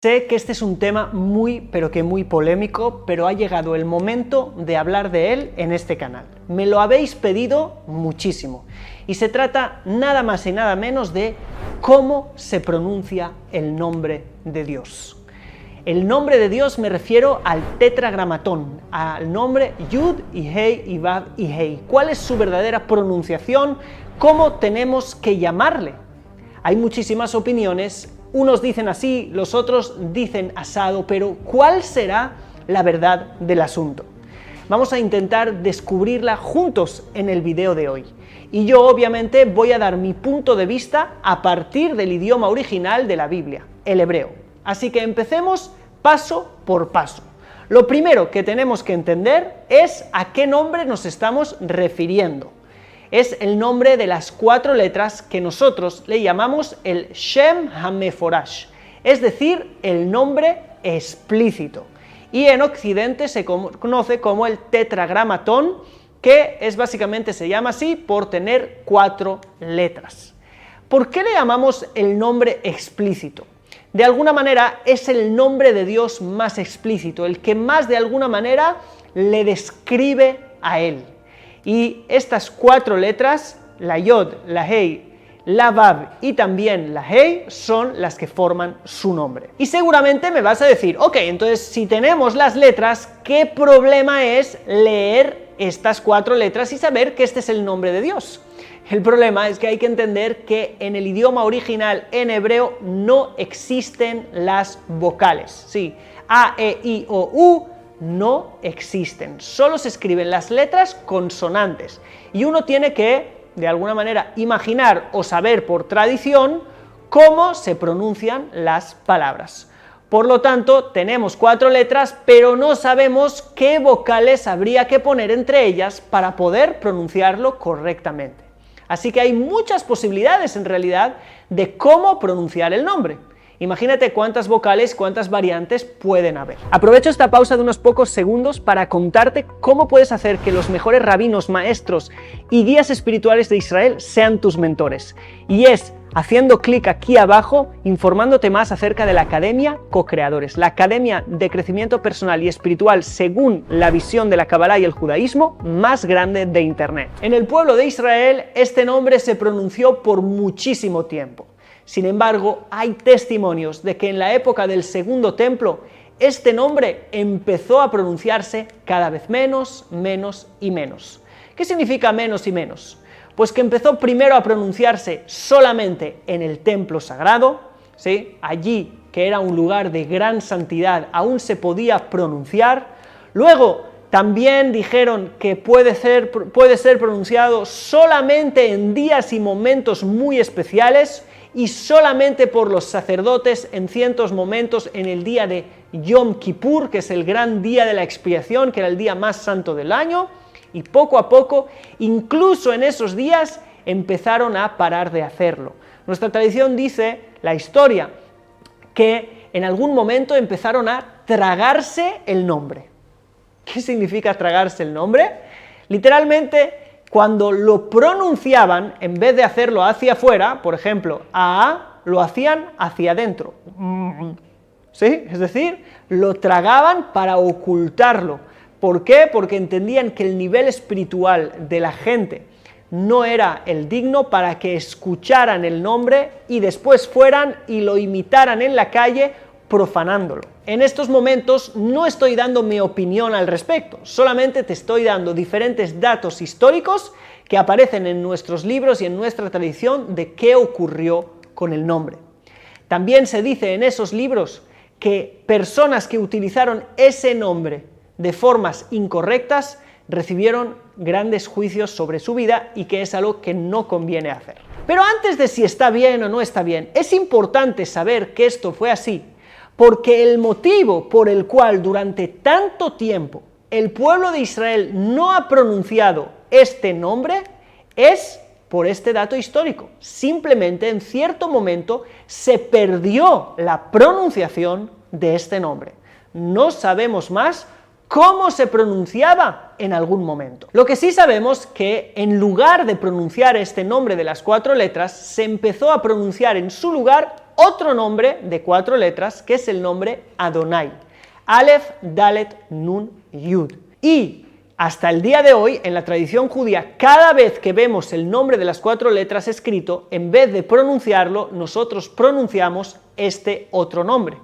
Sé que este es un tema muy polémico, pero ha llegado el momento de hablar de él en este canal. Me lo habéis pedido muchísimo y se trata nada más y nada menos de cómo se pronuncia el nombre de Dios. El nombre de Dios me refiero al tetragramatón, al nombre Yud y Hei y Vav y Hei. ¿Cuál es su verdadera pronunciación? ¿Cómo tenemos que llamarle? Hay muchísimas opiniones. Unos dicen así, los otros dicen asado, pero ¿cuál será la verdad del asunto? Vamos a intentar descubrirla juntos en el video de hoy. Y yo obviamente voy a dar mi punto de vista a partir del idioma original de la Biblia, el hebreo. Así que empecemos paso por paso. Lo primero que tenemos que entender es a qué nombre nos estamos refiriendo. Es el nombre de las 4 letras que nosotros le llamamos el Shem HaMeforash, es decir, el nombre explícito. Y en Occidente se conoce como el tetragramatón, que básicamente se llama así por tener 4 letras. ¿Por qué le llamamos el nombre explícito? De alguna manera es el nombre de Dios más explícito, el que más de alguna manera le describe a Él. Y estas 4 letras, la Yod, la Hei, la Vav y también la Hei, son las que forman su nombre. Y seguramente me vas a decir, ok, entonces si tenemos las letras, ¿qué problema es leer estas 4 letras y saber que este es el nombre de Dios? El problema es que hay que entender que en el idioma original, en hebreo, no existen las vocales. Sí, A, E, I, O, U no existen, solo se escriben las letras consonantes y uno tiene que, de alguna manera, imaginar o saber por tradición cómo se pronuncian las palabras. Por lo tanto, tenemos 4 letras, pero no sabemos qué vocales habría que poner entre ellas para poder pronunciarlo correctamente. Así que hay muchas posibilidades en realidad de cómo pronunciar el nombre. Imagínate cuántas vocales, cuántas variantes pueden haber. Aprovecho esta pausa de unos pocos segundos para contarte cómo puedes hacer que los mejores rabinos, maestros y guías espirituales de Israel sean tus mentores. Y es haciendo clic aquí abajo, informándote más acerca de la Academia Co-Creadores, la academia de crecimiento personal y espiritual según la visión de la Kabbalah y el judaísmo más grande de Internet. En el pueblo de Israel este nombre se pronunció por muchísimo tiempo. Sin embargo, hay testimonios de que en la época del Segundo Templo este nombre empezó a pronunciarse cada vez menos y menos. ¿Qué significa menos y menos? Pues que empezó primero a pronunciarse solamente en el templo sagrado, ¿sí? Allí, que era un lugar de gran santidad, aún se podía pronunciar. Luego también dijeron que puede ser pronunciado solamente en días y momentos muy especiales, y solamente por los sacerdotes en ciertos momentos en el día de Yom Kippur, que es el gran día de la expiación, que era el día más santo del año, y poco a poco, incluso en esos días, empezaron a parar de hacerlo. Nuestra tradición dice, la historia, que en algún momento empezaron a tragarse el nombre. ¿Qué significa tragarse el nombre? Literalmente, cuando lo pronunciaban, en vez de hacerlo hacia afuera, por ejemplo, A, lo hacían hacia adentro. ¿Sí? Es decir, lo tragaban para ocultarlo. ¿Por qué? Porque entendían que el nivel espiritual de la gente no era el digno para que escucharan el nombre y después fueran y lo imitaran en la calle profanándolo. En estos momentos no estoy dando mi opinión al respecto, solamente te estoy dando diferentes datos históricos que aparecen en nuestros libros y en nuestra tradición de qué ocurrió con el nombre. También se dice en esos libros que personas que utilizaron ese nombre de formas incorrectas recibieron grandes juicios sobre su vida y que es algo que no conviene hacer. Pero antes de si está bien o no está bien, es importante saber que esto fue así, porque el motivo por el cual durante tanto tiempo el pueblo de Israel no ha pronunciado este nombre es por este dato histórico. Simplemente en cierto momento se perdió la pronunciación de este nombre. No sabemos más cómo se pronunciaba en algún momento. Lo que sí sabemos que en lugar de pronunciar este nombre de las 4 letras, se empezó a pronunciar en su lugar otro nombre de 4 letras, que es el nombre Adonai. Aleph, Dalet, Nun, Yud. Y hasta el día de hoy, en la tradición judía, cada vez que vemos el nombre de las 4 letras escrito, en vez de pronunciarlo, nosotros pronunciamos este otro nombre.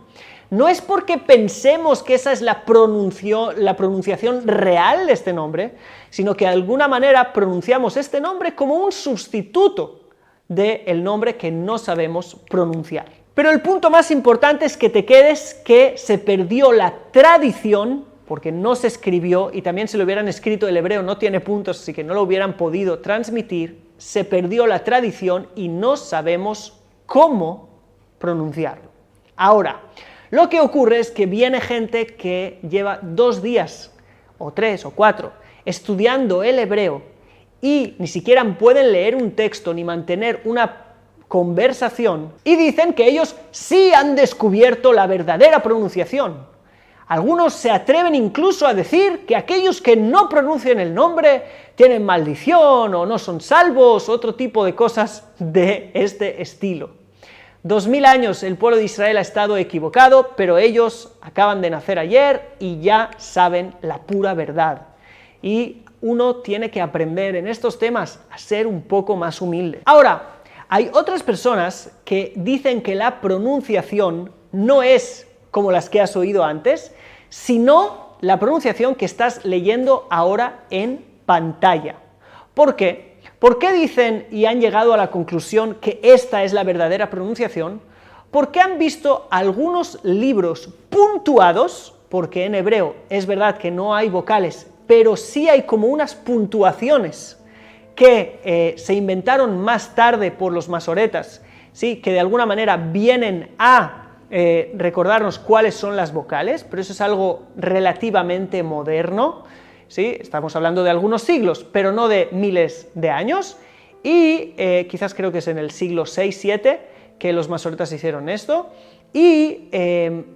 No es porque pensemos que esa es la pronunciación real de este nombre, sino que de alguna manera pronunciamos este nombre como un sustituto del nombre que no sabemos pronunciar. Pero el punto más importante es que te quedes que se perdió la tradición, porque no se escribió, y también si lo hubieran escrito, el hebreo no tiene puntos, así que no lo hubieran podido transmitir, se perdió la tradición y no sabemos cómo pronunciarlo. Ahora, lo que ocurre es que viene gente que lleva 2 días, o 3 o 4, estudiando el hebreo y ni siquiera pueden leer un texto ni mantener una conversación, y dicen que ellos sí han descubierto la verdadera pronunciación. Algunos se atreven incluso a decir que aquellos que no pronuncian el nombre tienen maldición o no son salvos, otro tipo de cosas de este estilo. 2000 años el pueblo de Israel ha estado equivocado, pero ellos acaban de nacer ayer y ya saben la pura verdad. Y uno tiene que aprender en estos temas a ser un poco más humilde. Ahora, hay otras personas que dicen que la pronunciación no es como las que has oído antes, sino la pronunciación que estás leyendo ahora en pantalla. ¿Por qué? ¿Por qué dicen y han llegado a la conclusión que esta es la verdadera pronunciación? Porque han visto algunos libros puntuados, porque en hebreo es verdad que no hay vocales, pero sí hay como unas puntuaciones que se inventaron más tarde por los masoretas, ¿sí? Que de alguna manera vienen a recordarnos cuáles son las vocales, pero eso es algo relativamente moderno, ¿sí? Estamos hablando de algunos siglos, pero no de miles de años, y quizás creo que es en el siglo 6-7 que los masoretas hicieron esto, y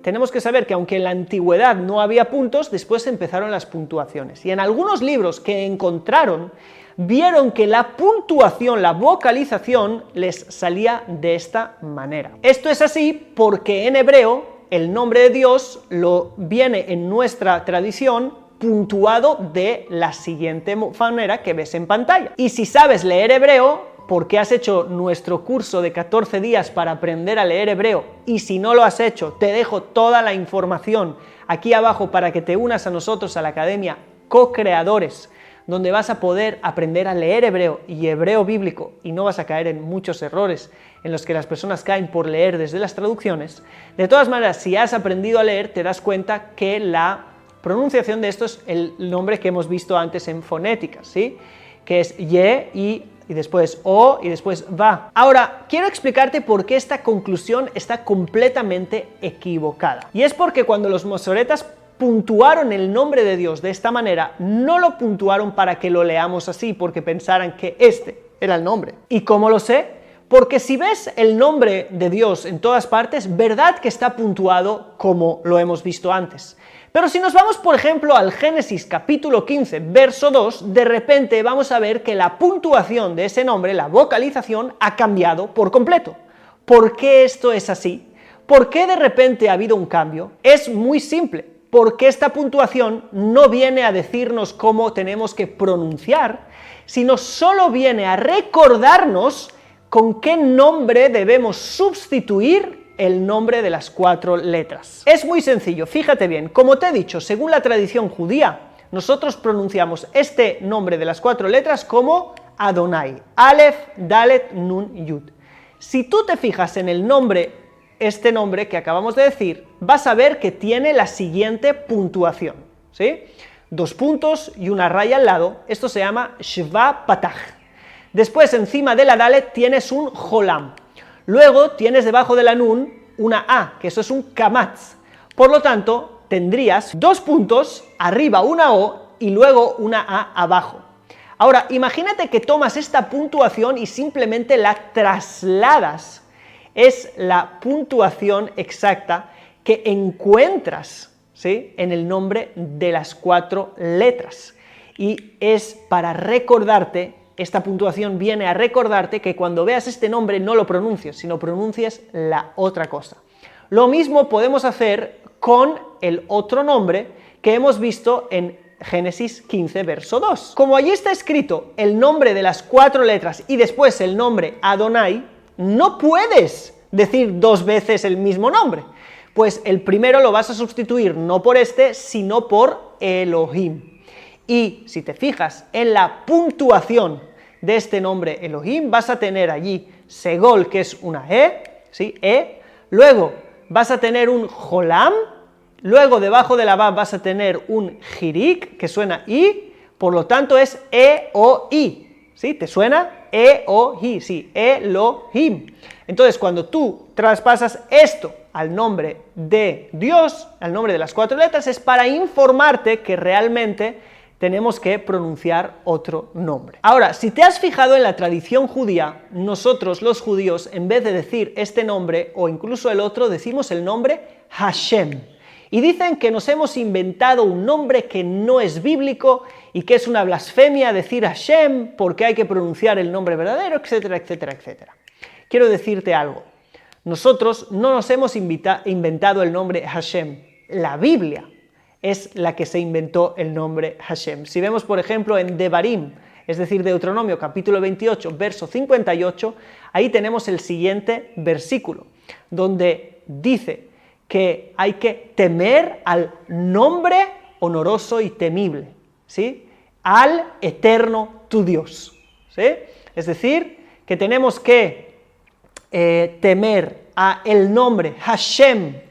tenemos que saber que aunque en la antigüedad no había puntos, después empezaron las puntuaciones, y en algunos libros que encontraron, vieron que la puntuación, la vocalización, les salía de esta manera. Esto es así porque en hebreo el nombre de Dios lo viene en nuestra tradición puntuado de la siguiente manera que ves en pantalla. Y si sabes leer hebreo, porque has hecho nuestro curso de 14 días para aprender a leer hebreo, y si no lo has hecho, te dejo toda la información aquí abajo para que te unas a nosotros a la Academia Co-Creadores, donde vas a poder aprender a leer hebreo y hebreo bíblico, y no vas a caer en muchos errores en los que las personas caen por leer desde las traducciones. De todas maneras, si has aprendido a leer, te das cuenta que la pronunciación de esto es el nombre que hemos visto antes en fonética, ¿sí? Que es ye y después o y después va. Ahora, quiero explicarte por qué esta conclusión está completamente equivocada. Y es porque cuando los masoretas puntuaron el nombre de Dios de esta manera, no lo puntuaron para que lo leamos así, porque pensaran que este era el nombre. ¿Y cómo lo sé? Porque si ves el nombre de Dios en todas partes, verdad que está puntuado como lo hemos visto antes. Pero si nos vamos, por ejemplo, al Génesis capítulo 15, verso 2, de repente vamos a ver que la puntuación de ese nombre, la vocalización, ha cambiado por completo. ¿Por qué esto es así? ¿Por qué de repente ha habido un cambio? Es muy simple. Porque esta puntuación no viene a decirnos cómo tenemos que pronunciar, sino solo viene a recordarnos con qué nombre debemos sustituir el nombre de las 4 letras. Es muy sencillo, fíjate bien, como te he dicho, según la tradición judía, nosotros pronunciamos este nombre de las 4 letras como Adonai, Aleph, Dalet, Nun, Yud. Si tú te fijas en el nombre, este nombre que acabamos de decir, vas a ver que tiene la siguiente puntuación, ¿sí? 2 puntos y una raya al lado, esto se llama Shva Patach. Después, encima de la Dalet, tienes un Jolam. Luego, tienes debajo de la Nun una A, que eso es un Kamatz. Por lo tanto, tendrías 2 puntos, arriba una O y luego una A abajo. Ahora, imagínate que tomas esta puntuación y simplemente la trasladas. Es la puntuación exacta que encuentras, ¿sí?, en el nombre de las 4 letras. Y es para recordarte Esta puntuación viene a recordarte que cuando veas este nombre no lo pronuncies, sino pronuncies la otra cosa. Lo mismo podemos hacer con el otro nombre que hemos visto en Génesis 15, verso 2. Como allí está escrito el nombre de las 4 letras y después el nombre Adonai, no puedes decir 2 veces el mismo nombre, pues el primero lo vas a sustituir no por este, sino por Elohim. Y si te fijas en la puntuación de este nombre Elohim, vas a tener allí Segol, que es una ¿sí? Luego vas a tener un Jolam, luego debajo de la Vav vas a tener un Jirik, que suena I, por lo tanto es E-O-I, ¿sí? ¿Te suena? E-O-I, sí, Elohim. Entonces, cuando tú traspasas esto al nombre de Dios, al nombre de las 4 letras, es para informarte que realmente tenemos que pronunciar otro nombre. Ahora, si te has fijado en la tradición judía, nosotros los judíos, en vez de decir este nombre o incluso el otro, decimos el nombre Hashem. Y dicen que nos hemos inventado un nombre que no es bíblico y que es una blasfemia decir Hashem porque hay que pronunciar el nombre verdadero, etcétera, etcétera, etcétera. Quiero decirte algo. Nosotros no nos hemos inventado el nombre Hashem. La Biblia es la que se inventó el nombre Hashem. Si vemos, por ejemplo, en Devarim, es decir, Deuteronomio capítulo 28, verso 58, ahí tenemos el siguiente versículo, donde dice que hay que temer al nombre honoroso y temible, ¿sí? Al eterno tu Dios, ¿sí? Es decir, que tenemos que temer a el nombre Hashem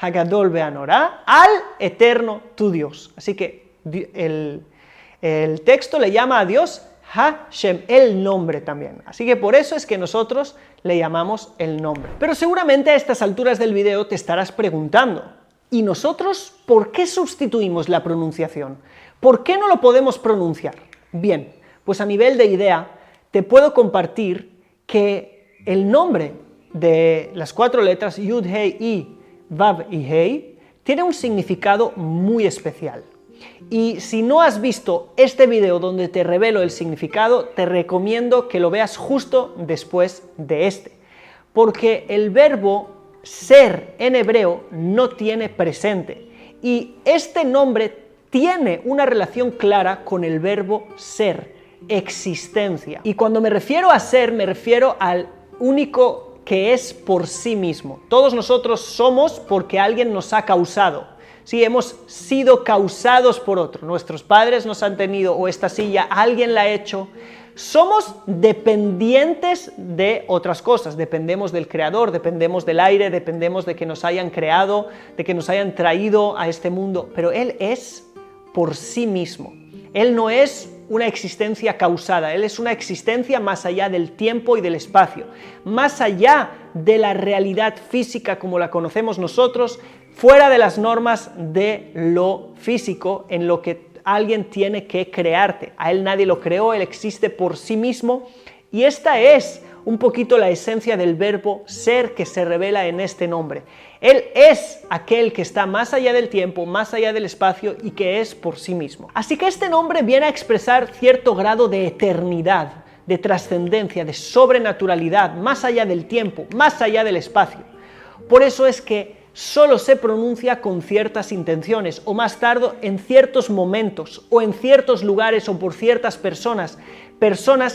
Hagadol Beanorá, al eterno tu Dios. Así que el texto le llama a Dios Hashem, el nombre también. Así que por eso es que nosotros le llamamos el nombre. Pero seguramente a estas alturas del video te estarás preguntando, ¿y nosotros por qué sustituimos la pronunciación? ¿Por qué no lo podemos pronunciar? Bien, pues a nivel de idea te puedo compartir que el nombre de las 4 letras Yud, Hei, I, Vav y Hei tiene un significado muy especial. Y si no has visto este video donde te revelo el significado, te recomiendo que lo veas justo después de este. Porque el verbo ser en hebreo no tiene presente. Y este nombre tiene una relación clara con el verbo ser, existencia. Y cuando me refiero a ser, me refiero al único que es por sí mismo. Todos nosotros somos porque alguien nos ha causado. Sí, hemos sido causados por otro. Nuestros padres nos han tenido, o esta silla alguien la ha hecho. Somos dependientes de otras cosas. Dependemos del Creador, dependemos del aire, dependemos de que nos hayan creado, de que nos hayan traído a este mundo. Pero Él es por sí mismo. Él no es una existencia causada, Él es una existencia más allá del tiempo y del espacio, más allá de la realidad física como la conocemos nosotros, fuera de las normas de lo físico en lo que alguien tiene que crearte. A Él nadie lo creó, Él existe por sí mismo y esta es un poquito la esencia del verbo ser que se revela en este nombre. Él es aquel que está más allá del tiempo, más allá del espacio y que es por sí mismo. Así que este nombre viene a expresar cierto grado de eternidad, de trascendencia, de sobrenaturalidad, más allá del tiempo, más allá del espacio. Por eso es que solo se pronuncia con ciertas intenciones o más tarde en ciertos momentos o en ciertos lugares o por ciertas personas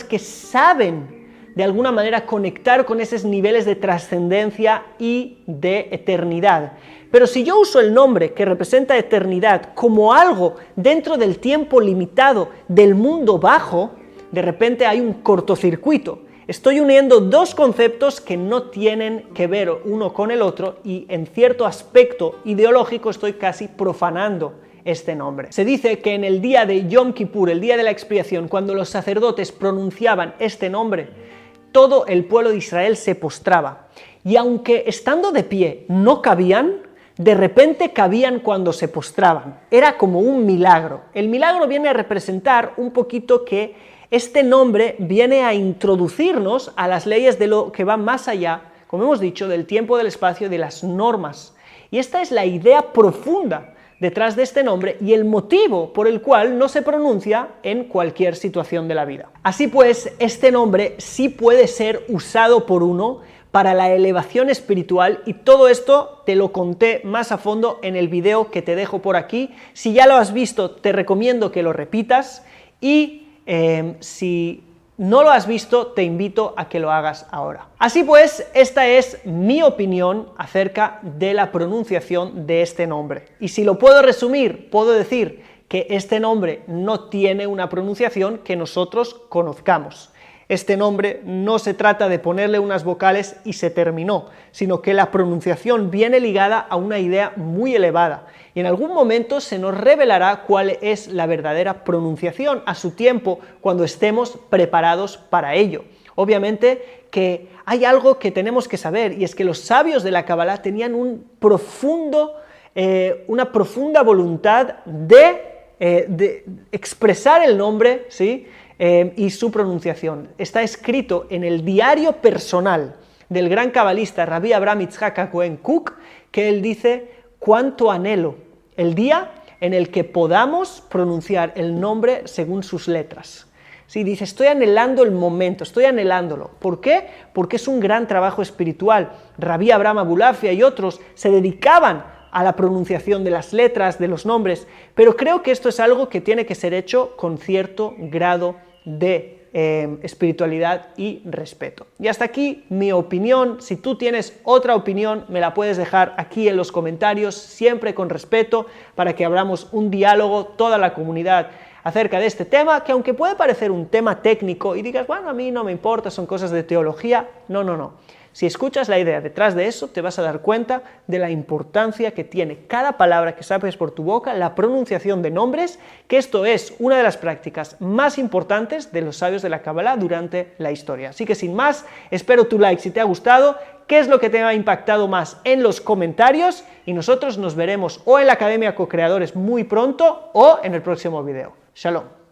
que saben de alguna manera conectar con esos niveles de trascendencia y de eternidad. Pero si yo uso el nombre que representa eternidad como algo dentro del tiempo limitado del mundo bajo, de repente hay un cortocircuito. Estoy uniendo dos conceptos que no tienen que ver uno con el otro y en cierto aspecto ideológico estoy casi profanando este nombre. Se dice que en el día de Yom Kippur, el día de la expiación, cuando los sacerdotes pronunciaban este nombre, todo el pueblo de Israel se postraba. Y aunque estando de pie no cabían, de repente cabían cuando se postraban. Era como un milagro. El milagro viene a representar un poquito que este nombre viene a introducirnos a las leyes de lo que va más allá, como hemos dicho, del tiempo, del espacio, de las normas. Y esta es la idea profunda detrás de este nombre y el motivo por el cual no se pronuncia en cualquier situación de la vida. Así pues, este nombre sí puede ser usado por uno para la elevación espiritual, y todo esto te lo conté más a fondo en el video que te dejo por aquí. Si ya lo has visto, te recomiendo que lo repitas, y si no lo has visto, te invito a que lo hagas ahora. Así pues, esta es mi opinión acerca de la pronunciación de este nombre. Y si lo puedo resumir, puedo decir que este nombre no tiene una pronunciación que nosotros conozcamos. Este nombre no se trata de ponerle unas vocales y se terminó, sino que la pronunciación viene ligada a una idea muy elevada, y en algún momento se nos revelará cuál es la verdadera pronunciación a su tiempo, cuando estemos preparados para ello. Obviamente que hay algo que tenemos que saber, y es que los sabios de la Kabbalah tenían una profunda voluntad de expresar el nombre, ¿sí?, y su pronunciación. Está escrito en el diario personal del gran cabalista Rabbi Abraham Yitzhak HaKohen Kook, que él dice: cuánto anhelo el día en el que podamos pronunciar el nombre según sus letras. Sí, dice, estoy anhelando el momento, estoy anhelándolo. ¿Por qué? Porque es un gran trabajo espiritual. Rabbi Abraham Abulafia y otros se dedicaban a la pronunciación de las letras, de los nombres, pero creo que esto es algo que tiene que ser hecho con cierto grado de espiritualidad y respeto. Y hasta aquí mi opinión. Si tú tienes otra opinión, me la puedes dejar aquí en los comentarios, siempre con respeto, para que abramos un diálogo, toda la comunidad, acerca de este tema, que aunque puede parecer un tema técnico y digas, bueno, a mí no me importa, son cosas de teología, no. Si escuchas la idea detrás de eso, te vas a dar cuenta de la importancia que tiene cada palabra que sales por tu boca, la pronunciación de nombres, que esto es una de las prácticas más importantes de los sabios de la Kabbalah durante la historia. Así que sin más, espero tu like si te ha gustado, qué es lo que te ha impactado más en los comentarios, y nosotros nos veremos o en la Academia Co-Creadores muy pronto o en el próximo video. Shalom.